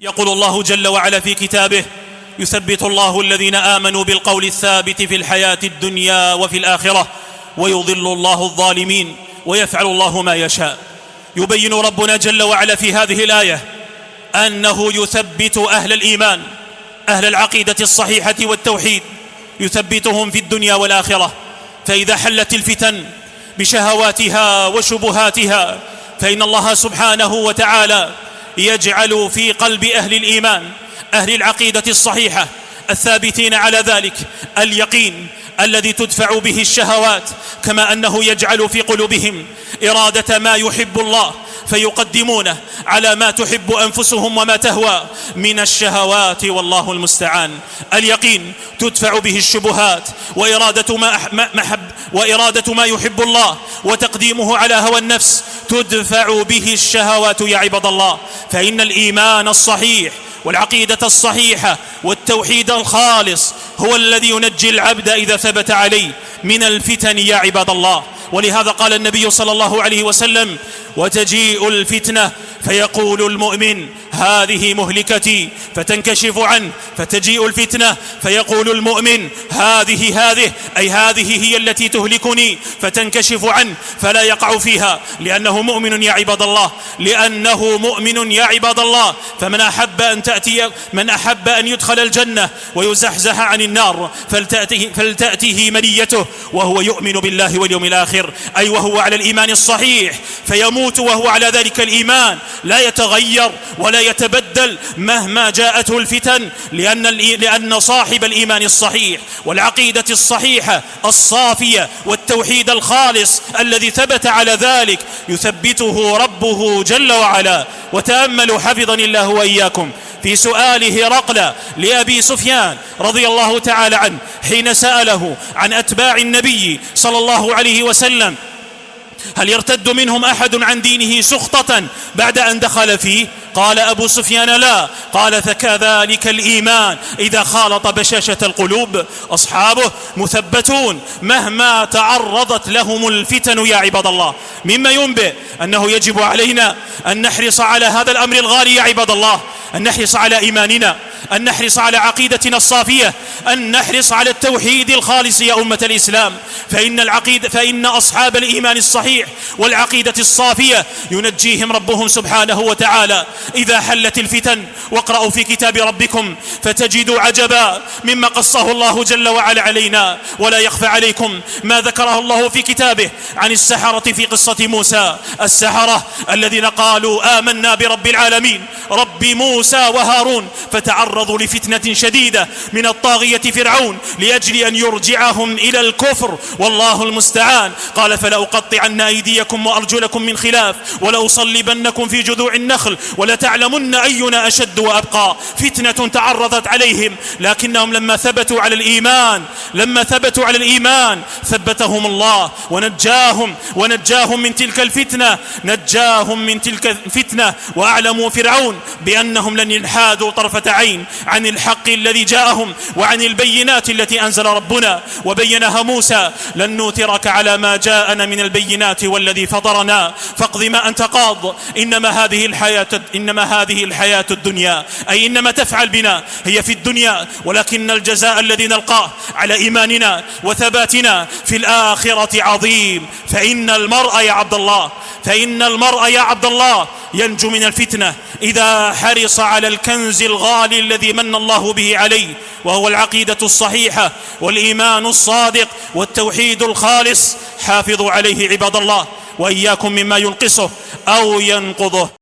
يقول الله جل وعلا في كتابه: يثبت الله الذين آمنوا بالقول الثابت في الحياة الدنيا وفي الآخرة ويضل الله الظالمين ويفعل الله ما يشاء. يبين ربنا جل وعلا في هذه الآية أنه يثبت أهل الإيمان، أهل العقيدة الصحيحة والتوحيد، يثبتهم في الدنيا والآخرة. فإذا حلت الفتن بشهواتها وشبهاتها فإن الله سبحانه وتعالى يجعل في قلب أهل الإيمان، أهل العقيدة الصحيحة الثابتين على ذلك، اليقين الذي تدفع به الشهوات، كما أنه يجعل في قلوبهم إرادة ما يحب الله فيقدمونه على ما تحب أنفسهم وما تهوى من الشهوات، والله المستعان. اليقين تدفع به الشبهات، وإرادة ما يحب الله وتقديمه على هوى النفس تدفع به الشهوات يا عباد الله. فإن الإيمان الصحيح والعقيدة الصحيحة والتوحيد الخالص هو الذي ينجي العبد إذا ثبت عليه من الفتن يا عباد الله. ولهذا قال النبي صلى الله عليه وسلم: وتجيء الفتنة فيقول المؤمن هذه مهلكتي فتنكشف عنه، فتجيء الفتنة فيقول المؤمن هذه أي هذه هي التي تهلكني، فتنكشف عنه فلا يقع فيها، لأنه مؤمن يا عباد الله، لأنه مؤمن يا عباد الله. فمن أحب أن يدخل الجنة ويزحزح عن النار فلتأته منيته وهو يؤمن بالله واليوم الآخر، أي وهو على الإيمان الصحيح، فيموت وهو على ذلك الإيمان لا يتغير ولا يتبدل مهما جاءته الفتن، لأن صاحب الإيمان الصحيح والعقيدة الصحيحة الصافية والتوحيد الخالص الذي ثبت على ذلك يثبته ربه جل وعلا. وتأملوا حفظني الله وإياكم في سؤاله هرقل لأبي سفيان رضي الله تعالى عنه حين سأله عن أتباع النبي صلى الله عليه وسلم: هل يرتد منهم أحد عن دينه سخطة بعد أن دخل فيه؟ قال أبو سفيان: لا. قال: فكذلك الإيمان إذا خالط بشاشة القلوب. أصحابه مثبتون مهما تعرضت لهم الفتن يا عباد الله. مما ينبئ أنه يجب علينا أن نحرص على هذا الأمر الغالي يا عباد الله، أن نحرص على إيماننا، أن نحرص على عقيدتنا الصافية، أن نحرص على التوحيد الخالص يا أمة الإسلام. فإن أصحاب الإيمان الصحيح والعقيدة الصافية ينجيهم ربهم سبحانه وتعالى إذا حلت الفتن. واقرأوا في كتاب ربكم فتجدوا عجبا مما قصه الله جل وعلا علينا. ولا يخفى عليكم ما ذكره الله في كتابه عن السحرة في قصة موسى، السحرة الذين قالوا آمنا برب العالمين رب موسى وهارون، فتعرضوا لفتنة شديدة من الطاغية فرعون لأجل أن يرجعهم إلى الكفر، والله المستعان. قال: فلأقطعن أيديكم وأرجلكم من خلاف ولأصلبنكم في جذوع النخل ولتعلمن أينا أشد وأبقى. فتنة تعرضت عليهم، لكنهم لما ثبتوا على الإيمان ثبتهم الله ونجاهم من تلك الفتنة. وأعلموا فرعون بأنهم لن ينحادوا طرفة عين عن الحق الذي جاءهم وعن البينات التي أنزل ربنا. وبينها موسى: لن نؤثرك على ما جاءنا من البينات والذي فطرنا فاقض ما أنت قاض، إنما هذه الحياة الدنيا، أي إنما تفعل بنا هي في الدنيا، ولكن الجزاء الذي نلقاه على إيماننا وثباتنا في الآخرة عظيم. فإن المرء يا عبد الله ينجو من الفتنة إذا حرص على الكنز الغالي الذي من الله به عليه، وهو العقيدة الصحيحة والإيمان الصادق والتوحيد الخالص. حافظوا عليه عباد الله وإياكم مما ينقصه أو ينقضه.